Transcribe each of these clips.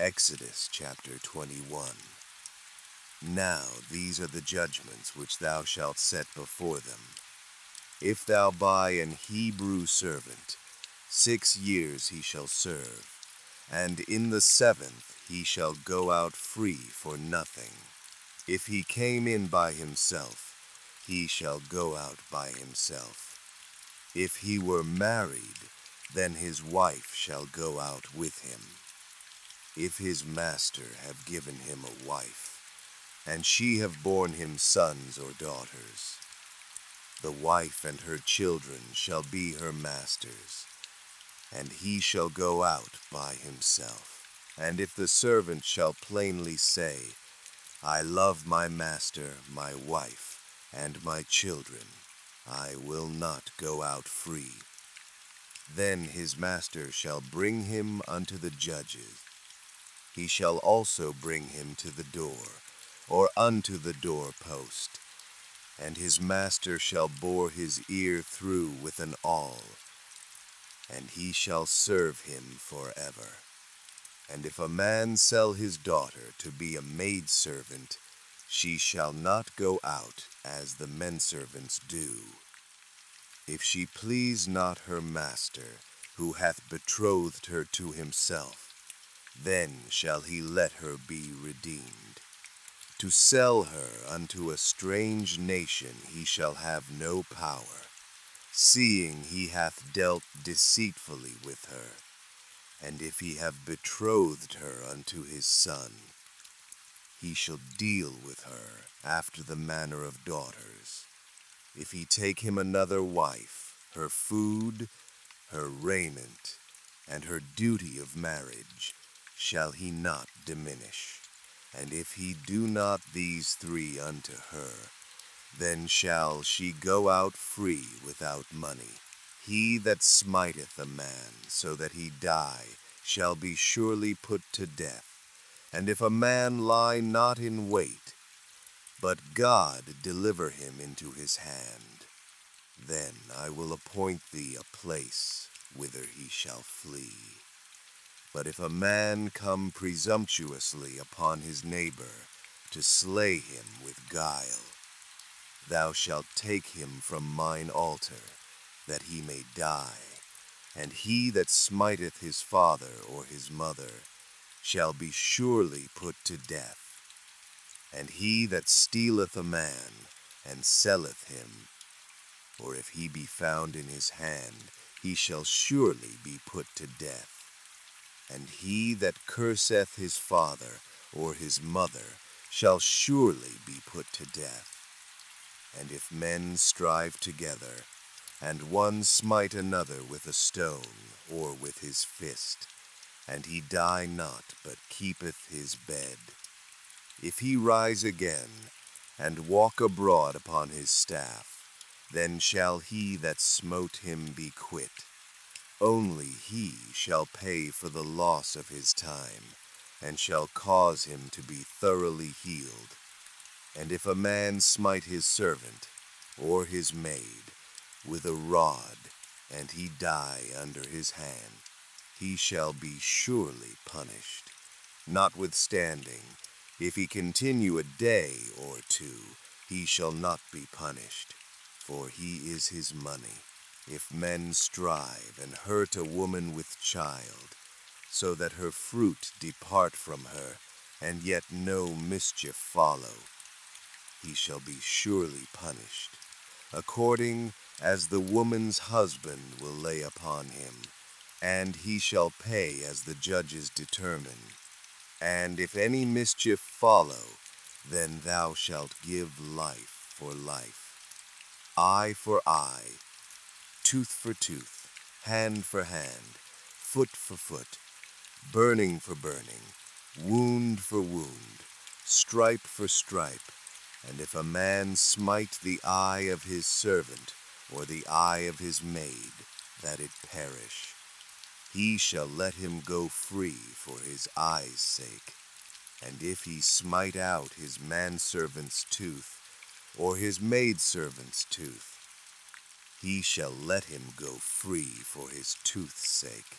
Exodus chapter 21. Now these are the judgments which thou shalt set before them. If thou buy an Hebrew servant, 6 years he shall serve, and in the 7th he shall go out free for nothing. If he came in by himself, he shall go out by himself. If he were married, then his wife shall go out with him. If his master have given him a wife, and she have borne him sons or daughters, the wife and her children shall be her master's, and he shall go out by himself. And if the servant shall plainly say, I love my master, my wife, and my children, I will not go out free, then his master shall bring him unto the judges. He shall also bring him to the door, or unto the door post, and his master shall bore his ear through with an awl, and he shall serve him forever. And if a man sell his daughter to be a maidservant, she shall not go out as the menservants do. If she please not her master, who hath betrothed her to himself, then shall he let her be redeemed. To sell her unto a strange nation he shall have no power, seeing he hath dealt deceitfully with her. And if he have betrothed her unto his son, he shall deal with her after the manner of daughters. If he take him another wife, her food, her raiment, and her duty of marriage shall he not diminish. And if he do not these 3 unto her, then shall she go out free without money. He that smiteth a man so that he die shall be surely put to death. And if a man lie not in wait, but God deliver him into his hand, then I will appoint thee a place whither he shall flee. But if a man come presumptuously upon his neighbor to slay him with guile, thou shalt take him from mine altar, that he may die. And he that smiteth his father or his mother shall be surely put to death. And he that stealeth a man and selleth him, or if he be found in his hand, he shall surely be put to death. And he that curseth his father or his mother shall surely be put to death. And if men strive together, and one smite another with a stone or with his fist, and he die not, but keepeth his bed, if he rise again, and walk abroad upon his staff, then shall he that smote him be quit. Only he shall pay for the loss of his time, and shall cause him to be thoroughly healed. And if a man smite his servant, or his maid, with a rod, and he die under his hand, he shall be surely punished. Notwithstanding, if he continue a day or 2, he shall not be punished, for he is his money. If men strive and hurt a woman with child, so that her fruit depart from her, and yet no mischief follow, he shall be surely punished, according as the woman's husband will lay upon him, and he shall pay as the judges determine. And if any mischief follow, then thou shalt give life for life, eye for eye, tooth for tooth, hand for hand, foot for foot, burning for burning, wound for wound, stripe for stripe. And if a man smite the eye of his servant, or the eye of his maid, that it perish, he shall let him go free for his eye's sake. And if he smite out his manservant's tooth, or his maidservant's tooth, he shall let him go free for his tooth's sake.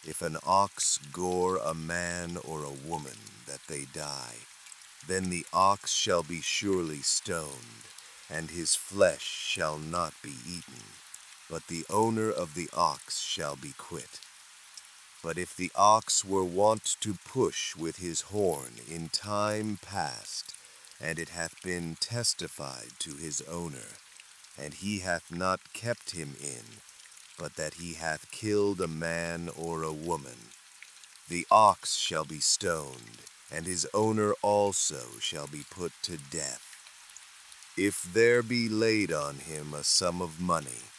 If an ox gore a man or a woman, that they die, then the ox shall be surely stoned, and his flesh shall not be eaten, but the owner of the ox shall be quit. But if the ox were wont to push with his horn in time past, and it hath been testified to his owner, and he hath not kept him in, but that he hath killed a man or a woman, the ox shall be stoned, and his owner also shall be put to death. If there be laid on him a sum of money,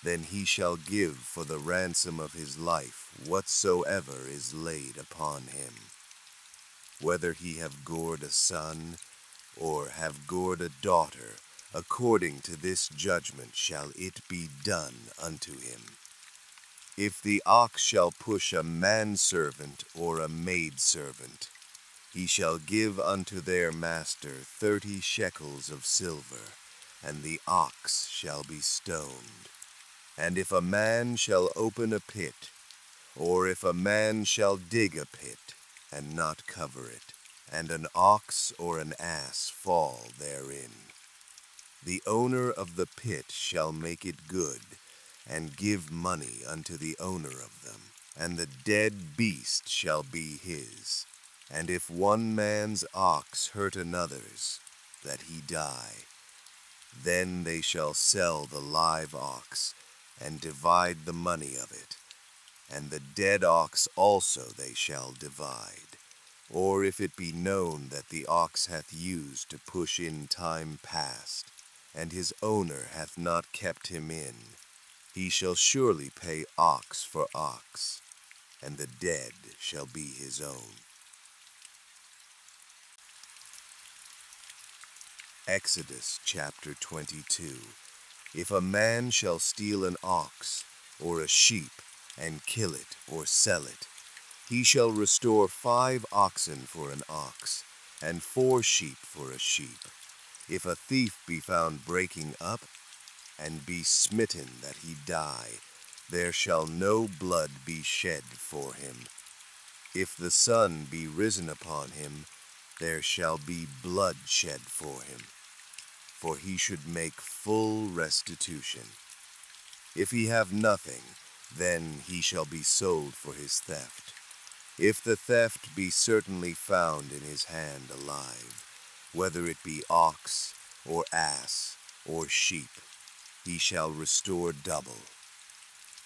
then he shall give for the ransom of his life whatsoever is laid upon him. Whether he have gored a son, or have gored a daughter, according to this judgment shall it be done unto him. If the ox shall push a manservant or a maidservant, he shall give unto their master 30 shekels of silver, and the ox shall be stoned. And if a man shall open a pit, or if a man shall dig a pit, and not cover it, and an ox or an ass fall therein, the owner of the pit shall make it good, and give money unto the owner of them, and the dead beast shall be his. And if one man's ox hurt another's, that he die, then they shall sell the live ox, and divide the money of it, and the dead ox also they shall divide. Or if it be known that the ox hath used to push in time past, and his owner hath not kept him in, he shall surely pay ox for ox, and the dead shall be his own. Exodus chapter 22. If a man shall steal an ox or a sheep, and kill it or sell it, he shall restore 5 oxen for an ox, and 4 sheep for a sheep. If a thief be found breaking up, and be smitten that he die, there shall no blood be shed for him. If the sun be risen upon him, there shall be blood shed for him, for he should make full restitution. If he have nothing, then he shall be sold for his theft. If the theft be certainly found in his hand alive, whether it be ox, or ass, or sheep, he shall restore double.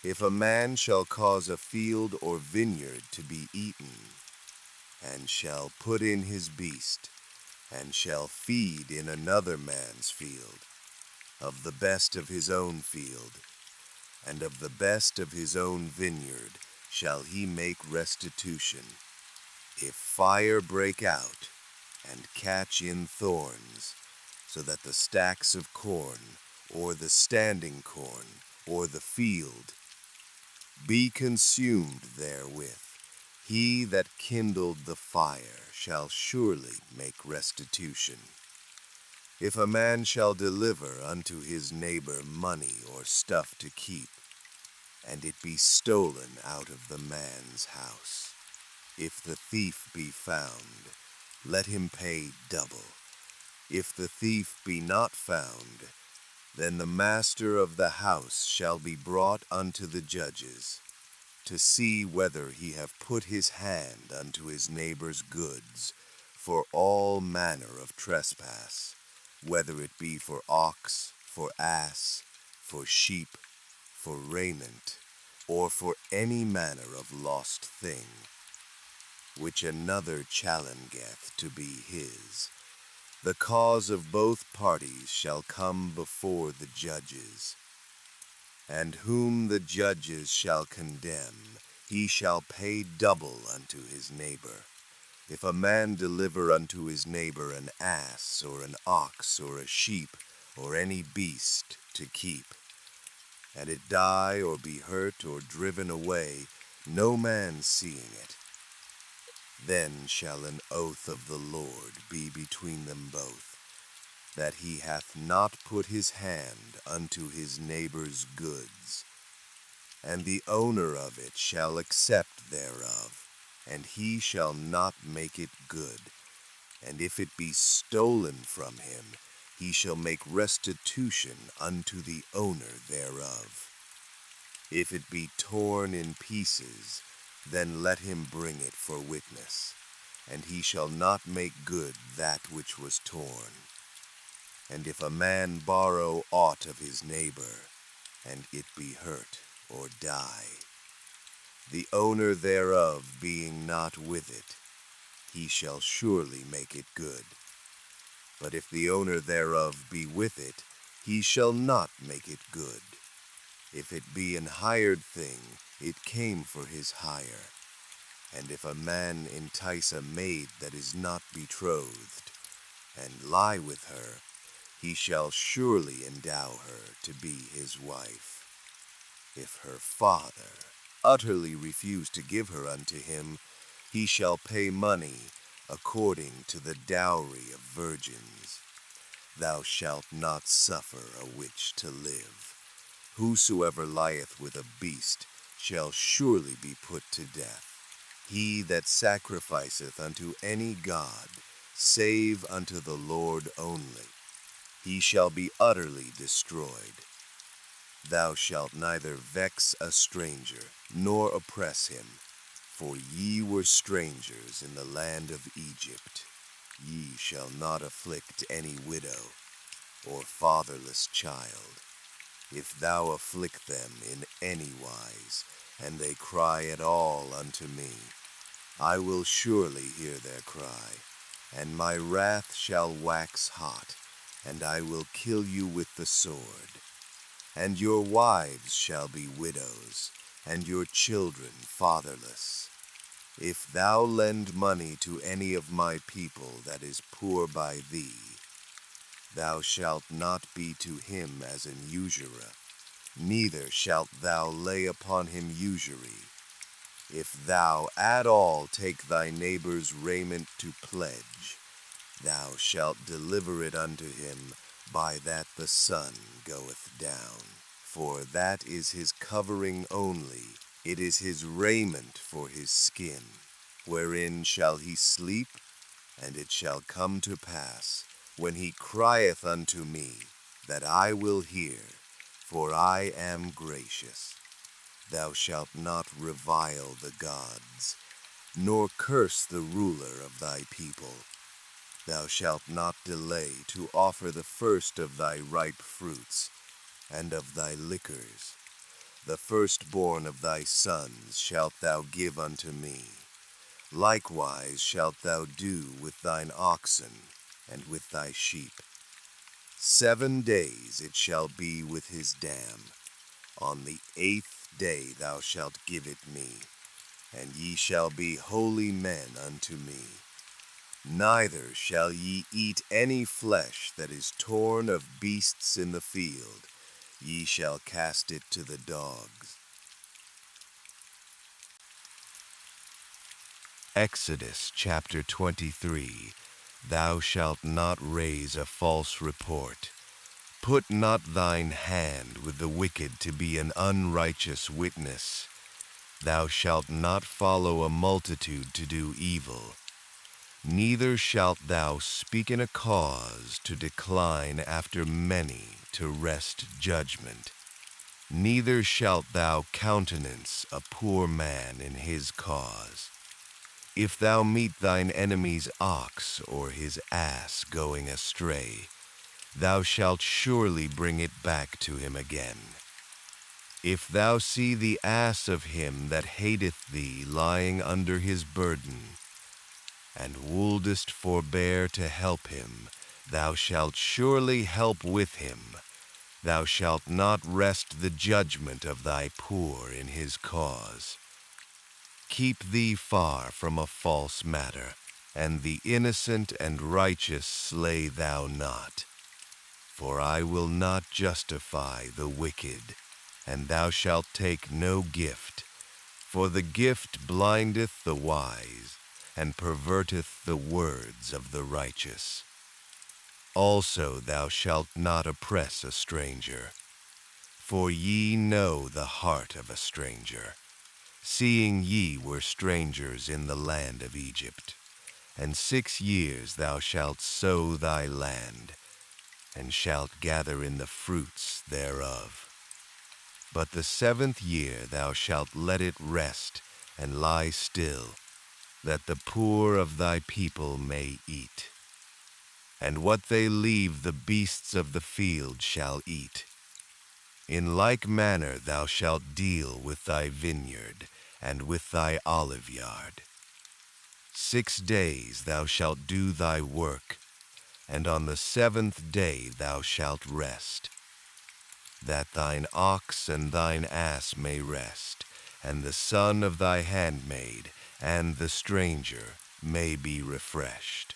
If a man shall cause a field or vineyard to be eaten, and shall put in his beast, and shall feed in another man's field, of the best of his own field, and of the best of his own vineyard shall he make restitution. If fire break out, and catch in thorns, so that the stacks of corn, or the standing corn, or the field, be consumed therewith, he that kindled the fire shall surely make restitution. If a man shall deliver unto his neighbor money or stuff to keep, and it be stolen out of the man's house, if the thief be found, let him pay double. If the thief be not found, then the master of the house shall be brought unto the judges, to see whether he have put his hand unto his neighbor's goods, for all manner of trespass, whether it be for ox, for ass, for sheep, for raiment, or for any manner of lost thing, which another challengeth to be his. The cause of both parties shall come before the judges, and whom the judges shall condemn, he shall pay double unto his neighbor. If a man deliver unto his neighbor an ass, or an ox, or a sheep, or any beast to keep, and it die or be hurt or driven away, no man seeing it, then shall an oath of the Lord be between them both, that he hath not put his hand unto his neighbor's goods. and the owner of it shall accept thereof, and he shall not make it good. And if it be stolen from him, he shall make restitution unto the owner thereof. If it be torn in pieces, then let him bring it for witness, and he shall not make good that which was torn. And if a man borrow aught of his neighbor, and it be hurt or die, the owner thereof being not with it, he shall surely make it good. But if the owner thereof be with it, he shall not make it good. If it be an hired thing, it came for his hire. And if a man entice a maid that is not betrothed, and lie with her, he shall surely endow her to be his wife. If her father utterly refuse to give her unto him, he shall pay money according to the dowry of virgins. Thou shalt not suffer a witch to live. Whosoever lieth with a beast shall surely be put to death. He that sacrificeth unto any god, save unto the Lord only, he shall be utterly destroyed. Thou shalt neither vex a stranger, nor oppress him, for ye were strangers in the land of Egypt. Ye shall not afflict any widow, or fatherless child. If thou afflict them in any wise, and they cry at all unto me, I will surely hear their cry, and my wrath shall wax hot, and I will kill you with the sword. And your wives shall be widows, and your children fatherless. If thou lend money to any of my people that is poor by thee, thou shalt not be to him as an usurer, neither shalt thou lay upon him usury. If thou at all take thy neighbor's raiment to pledge, thou shalt deliver it unto him by that the sun goeth down. For that is his covering only, it is his raiment for his skin. Wherein shall he sleep? And it shall come to pass, when he crieth unto me, that I will hear, for I am gracious. Thou shalt not revile the gods, nor curse the ruler of thy people. Thou shalt not delay to offer the first of thy ripe fruits, and of thy liquors. The firstborn of thy sons shalt thou give unto me. Likewise shalt thou do with thine oxen and with thy sheep. 7 days it shall be with his dam. On the 8th day thou shalt give it me, and ye shall be holy men unto me. Neither shall ye eat any flesh that is torn of beasts in the field. Ye shall cast it to the dogs. Exodus chapter 23. Thou shalt not raise a false report. Put not thine hand with the wicked to be an unrighteous witness. Thou shalt not follow a multitude to do evil. Neither shalt thou speak in a cause to decline after many to wrest judgment. Neither shalt thou countenance a poor man in his cause. If thou meet thine enemy's ox or his ass going astray, thou shalt surely bring it back to him again. If thou see the ass of him that hateth thee lying under his burden, and wouldest forbear to help him, thou shalt surely help with him. Thou shalt not wrest the judgment of thy poor in his cause. Keep thee far from a false matter, and the innocent and righteous slay thou not. For I will not justify the wicked, and thou shalt take no gift. For the gift blindeth the wise, and perverteth the words of the righteous. Also thou shalt not oppress a stranger. For ye know the heart of a stranger, seeing ye were strangers in the land of Egypt. And 6 years thou shalt sow thy land, and shalt gather in the fruits thereof. But the 7th year thou shalt let it rest and lie still, that the poor of thy people may eat. And what they leave the beasts of the field shall eat. In like manner thou shalt deal with thy vineyard and with thy olive yard. 6 days thou shalt do thy work, and on the 7th day thou shalt rest, that thine ox and thine ass may rest, and the son of thy handmaid and the stranger may be refreshed.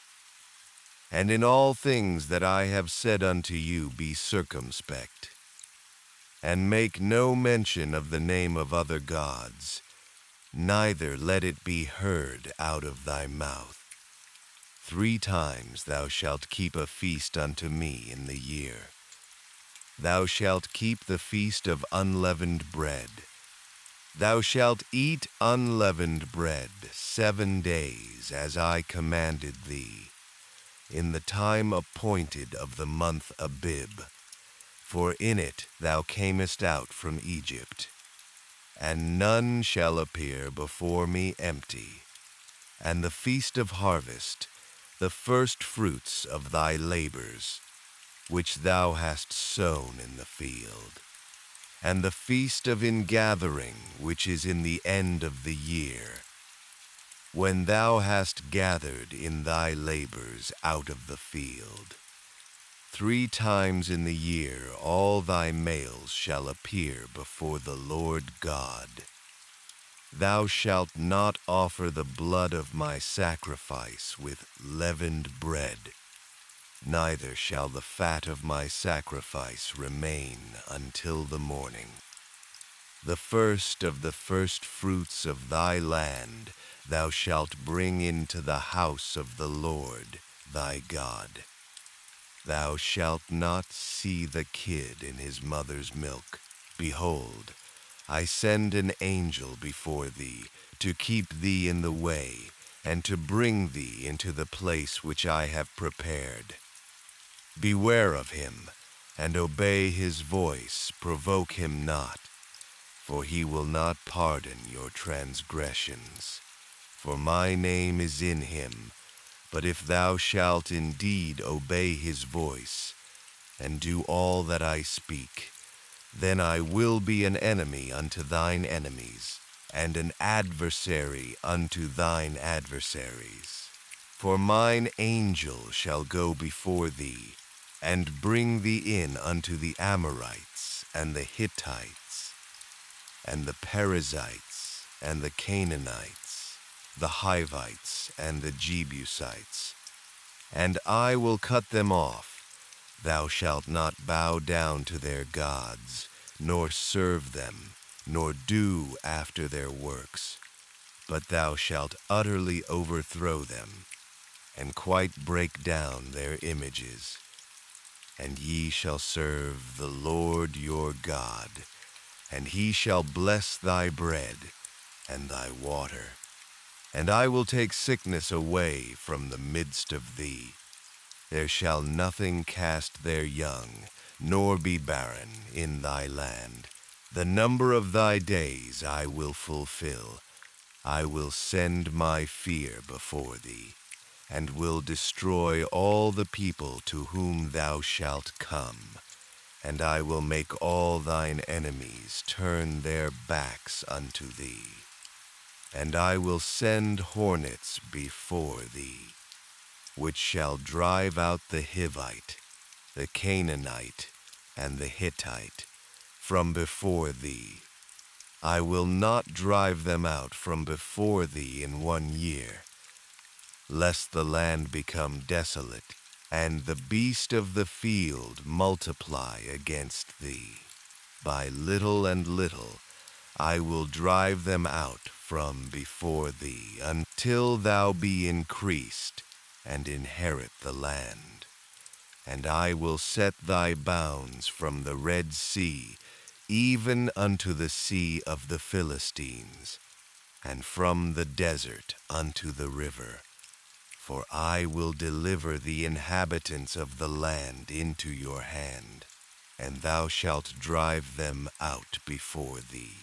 And in all things that I have said unto you be circumspect, and make no mention of the name of other gods, neither let it be heard out of thy mouth. 3 times thou shalt keep a feast unto me in the year. Thou shalt keep the feast of unleavened bread. Thou shalt eat unleavened bread 7 days, as I commanded thee, in the time appointed of the month Abib, for in it thou camest out from Egypt. And none shall appear before me empty. And the feast of harvest, the first fruits of thy labors, which thou hast sown in the field, and the feast of ingathering, which is in the end of the year, when thou hast gathered in thy labors out of the field. 3 times in the year all thy males shall appear before the Lord God. Thou shalt not offer the blood of my sacrifice with leavened bread, neither shall the fat of my sacrifice remain until the morning. The first of the first fruits of thy land thou shalt bring into the house of the Lord thy God. Thou shalt not see the kid in his mother's milk. Behold, I send an angel before thee, to keep thee in the way, and to bring thee into the place which I have prepared. Beware of him, and obey his voice, provoke him not, for he will not pardon your transgressions. For my name is in him, but if thou shalt indeed obey his voice, and do all that I speak, then I will be an enemy unto thine enemies, and an adversary unto thine adversaries. For mine angel shall go before thee, and bring thee in unto the Amorites, and the Hittites, and the Perizzites, and the Canaanites, the Hivites, and the Jebusites, and I will cut them off. Thou shalt not bow down to their gods, nor serve them, nor do after their works, but thou shalt utterly overthrow them, and quite break down their images. And ye shall serve the Lord your God, and he shall bless thy bread and thy water. And I will take sickness away from the midst of thee. There shall nothing cast their young, nor be barren in thy land. The number of thy days I will fulfill. I will send my fear before thee, and will destroy all the people to whom thou shalt come. And I will make all thine enemies turn their backs unto thee. And I will send hornets before thee, which shall drive out the Hivite, the Canaanite, and the Hittite from before thee. I will not drive them out from before thee in 1 year, lest the land become desolate, and the beast of the field multiply against thee. By little and little I will drive them out from before thee, until thou be increased, and inherit the land. And I will set thy bounds from the Red Sea even unto the sea of the Philistines, and from the desert unto the river. For I will deliver the inhabitants of the land into your hand, and thou shalt drive them out before thee.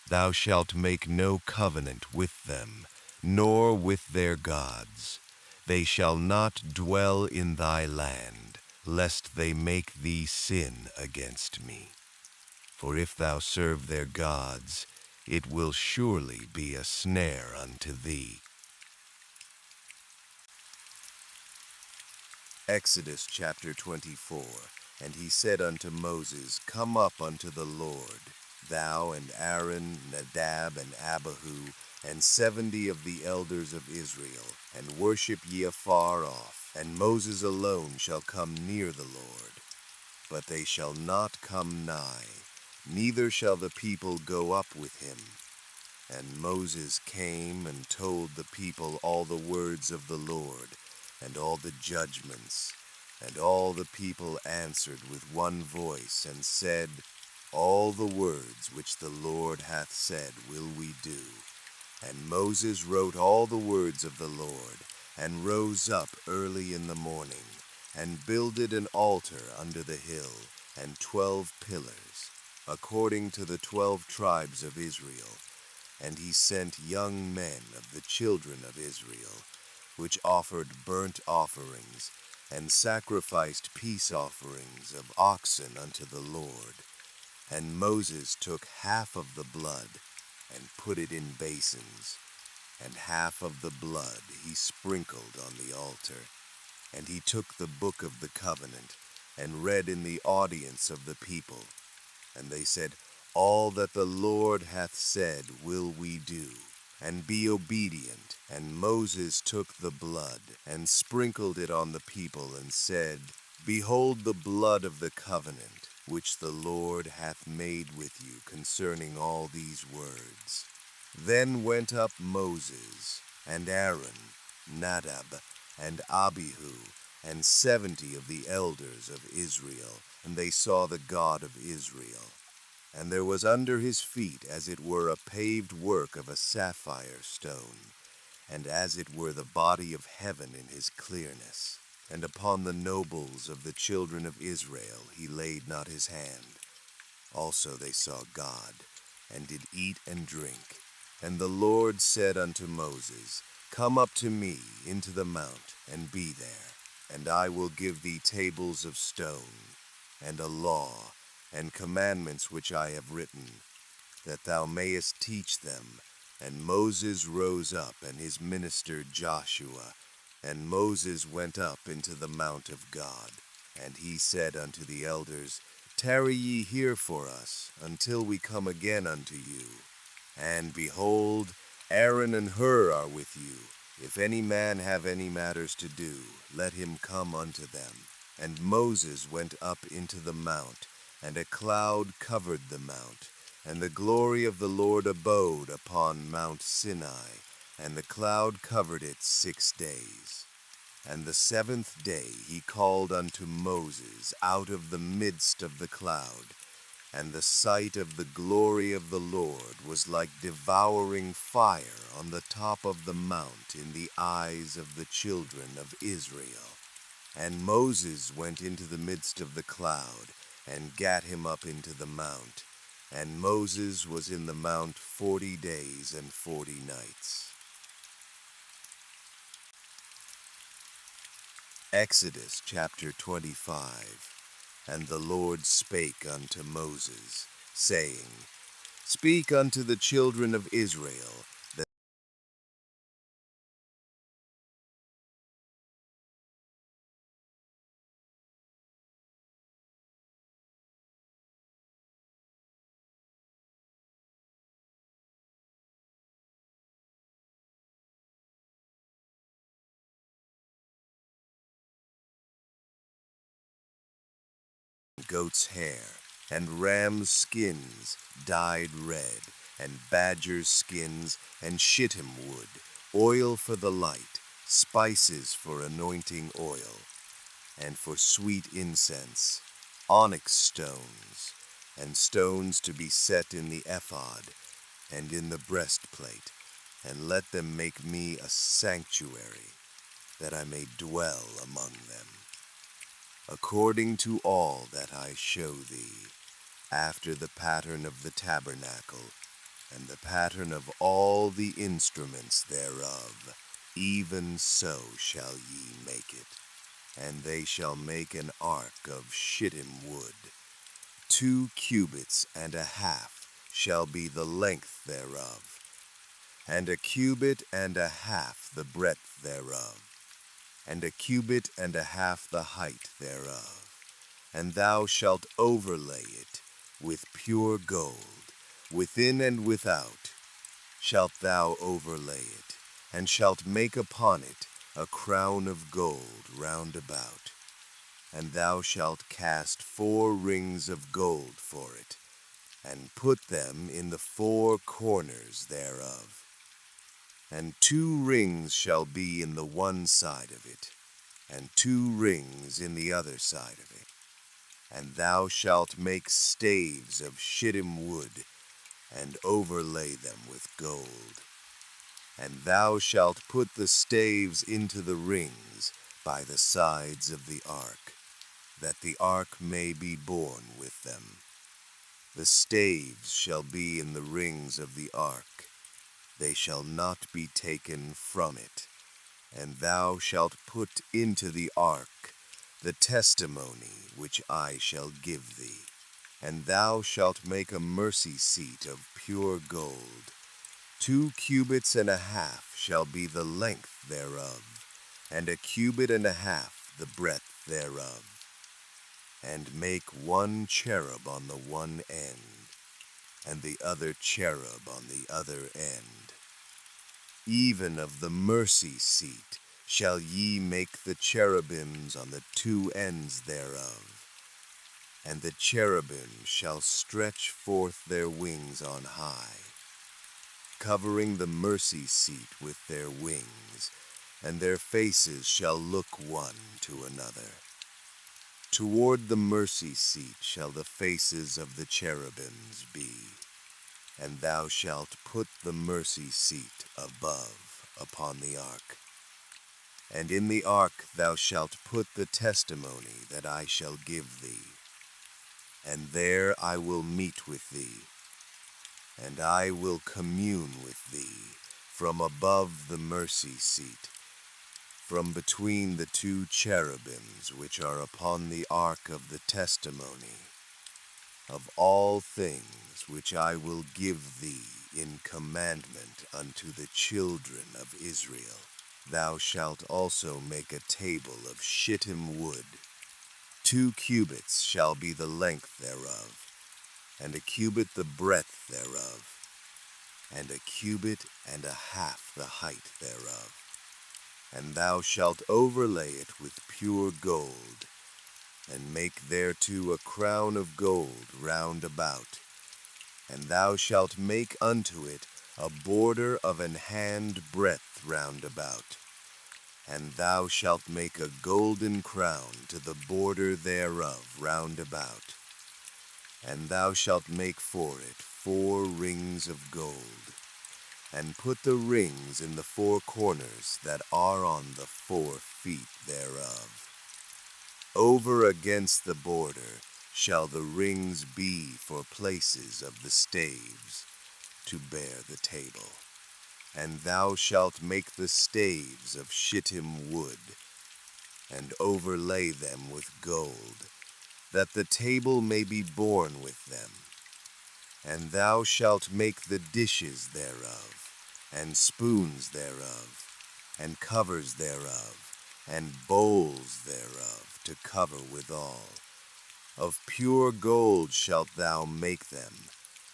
Thou shalt make no covenant with them, nor with their gods. They shall not dwell in thy land, lest they make thee sin against me. For if thou serve their gods, it will surely be a snare unto thee. Exodus chapter 24. And he said unto Moses, Come up unto the Lord, thou and Aaron, Nadab and Abihu, and 70 of the elders of Israel, and worship ye afar off. And Moses alone shall come near the Lord, but they shall not come nigh, neither shall the people go up with him. And Moses came and told the people all the words of the Lord, and all the judgments. And all the people answered with one voice, and said, All the words which the Lord hath said will we do. And Moses wrote all the words of the Lord, and rose up early in the morning, and builded an altar under the hill, and 12 pillars, according to the 12 tribes of Israel. And he sent young men of the children of Israel, which offered burnt offerings, and sacrificed peace offerings of oxen unto the Lord. And Moses took half of the blood, and put it in basins, and half of the blood he sprinkled on the altar. And he took the book of the covenant, and read in the audience of the people. And they said, All that the Lord hath said will we do, and be obedient. And Moses took the blood, and sprinkled it on the people, and said, Behold the blood of the covenant, which the Lord hath made with you concerning all these words. Then went up Moses, and Aaron, Nadab, and Abihu, and 70 of the elders of Israel, and they saw the God of Israel. And there was under his feet as it were a paved work of a sapphire stone, and as it were the body of heaven in his clearness. And upon the nobles of the children of Israel he laid not his hand. Also they saw God, and did eat and drink. And the Lord said unto Moses, Come up to me into the mount, and be there. And I will give thee tables of stone, and a law, and commandments which I have written, that thou mayest teach them. And Moses rose up, and his minister Joshua. And Moses went up into the mount of God. And he said unto the elders, Tarry ye here for us, until we come again unto you. And behold, Aaron and Hur are with you. If any man have any matters to do, let him come unto them. And Moses went up into the mount, and a cloud covered the mount. And the glory of the Lord abode upon Mount Sinai, and the cloud covered it 6 days. And the 7th day he called unto Moses out of the midst of the cloud. And the sight of the glory of the Lord was like devouring fire on the top of the mount in the eyes of the children of Israel. And Moses went into the midst of the cloud, and gat him up into the mount. And Moses was in the mount 40 days and 40 nights. Exodus chapter 25. And the Lord spake unto Moses, saying, Speak unto the children of Israel, that goat's hair, and ram's skins dyed red, and badger's skins, and shittim wood, oil for the light, spices for anointing oil, and for sweet incense, onyx stones, and stones to be set in the ephod and in the breastplate, and let them make me a sanctuary, that I may dwell among them. According to all that I show thee, after the pattern of the tabernacle, and the pattern of all the instruments thereof, even so shall ye make it. And they shall make an ark of shittim wood. 2 cubits and a half shall be the length thereof, and a cubit and a half the breadth thereof, and a cubit and a half the height thereof. And thou shalt overlay it with pure gold, within and without shalt thou overlay it, and shalt make upon it a crown of gold round about. And thou shalt cast 4 rings of gold for it, and put them in the 4 corners thereof. And 2 rings shall be in the one side of it, and 2 rings in the other side of it. And thou shalt make staves of shittim wood, and overlay them with gold. And thou shalt put the staves into the rings by the sides of the ark, that the ark may be borne with them. The staves shall be in the rings of the ark, they shall not be taken from it. And thou shalt put into the ark the testimony which I shall give thee. And thou shalt make a mercy seat of pure gold. 2 cubits and a half shall be the length thereof, and a cubit and a half the breadth thereof. And make 1 cherub on the one end, and the other cherub on the other end. Even of the mercy seat shall ye make the cherubims on the 2 ends thereof. And the cherubim shall stretch forth their wings on high, covering the mercy seat with their wings, and their faces shall look one to another. Toward the mercy seat shall the faces of the cherubims be. And thou shalt put the mercy seat above upon the ark. And in the ark thou shalt put the testimony that I shall give thee. And there I will meet with thee, and I will commune with thee from above the mercy seat, from between the 2 cherubims which are upon the ark of the testimony, of all things which I will give thee in commandment unto the children of Israel. Thou shalt also make a table of shittim wood. 2 cubits shall be the length thereof, and a cubit the breadth thereof, and a cubit and a half the height thereof. And thou shalt overlay it with pure gold, and make thereto a crown of gold round about. And thou shalt make unto it a border of an hand breadth round about. And thou shalt make a golden crown to the border thereof round about. And thou shalt make for it 4 rings of gold, and put the rings in the 4 corners that are on the 4 feet thereof. Over against the border shall the rings be for places of the staves, to bear the table. And thou shalt make the staves of shittim wood, and overlay them with gold, that the table may be borne with them. And thou shalt make the dishes thereof, and spoons thereof, and covers thereof, and bowls thereof to cover withal. Of pure gold shalt thou make them,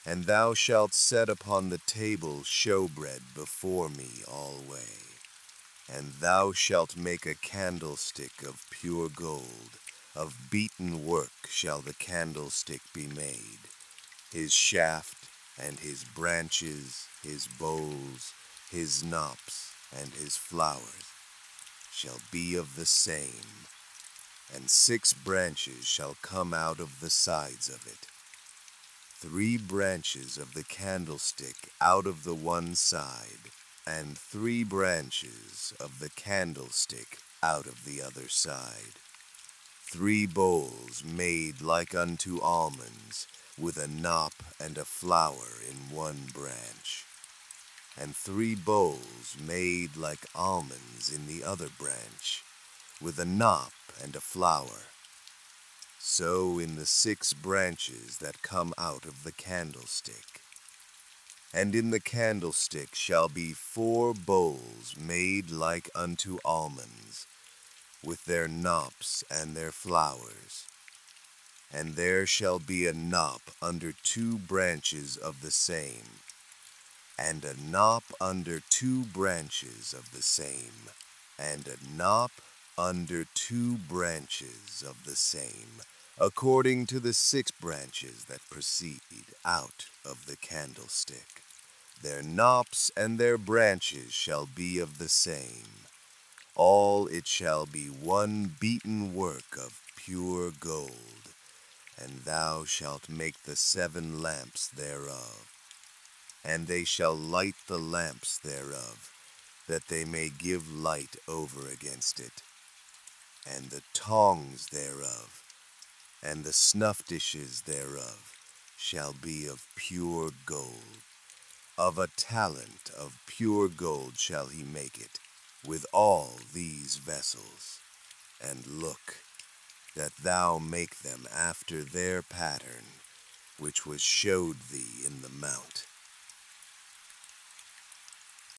and thou shalt set upon the table showbread before me alway. And thou shalt make a candlestick of pure gold, of beaten work shall the candlestick be made. His shaft and his branches, his bowls, his knops, and his flowers shall be of the same, and 6 branches shall come out of the sides of it. 3 branches of the candlestick out of the one side, and 3 branches of the candlestick out of the other side. 3 bowls made like unto almonds, with a knop and a flower in one branch, and 3 bowls made like almonds in the other branch, with a knop and a flower. So in the 6 branches that come out of the candlestick. And in the candlestick shall be 4 bowls made like unto almonds, with their knops and their flowers. And there shall be a knop under 2 branches of the same, and a knop under 2 branches of the same, and a knop under 2 branches of the same, according to the 6 branches that proceed out of the candlestick. Their knops and their branches shall be of the same. All it shall be one beaten work of pure gold, and thou shalt make the 7 lamps thereof. And they shall light the lamps thereof, that they may give light over against it. And the tongs thereof, and the snuff dishes thereof, shall be of pure gold. Of a talent of pure gold shall he make it, with all these vessels. And look, that thou make them after their pattern, which was showed thee in the mount.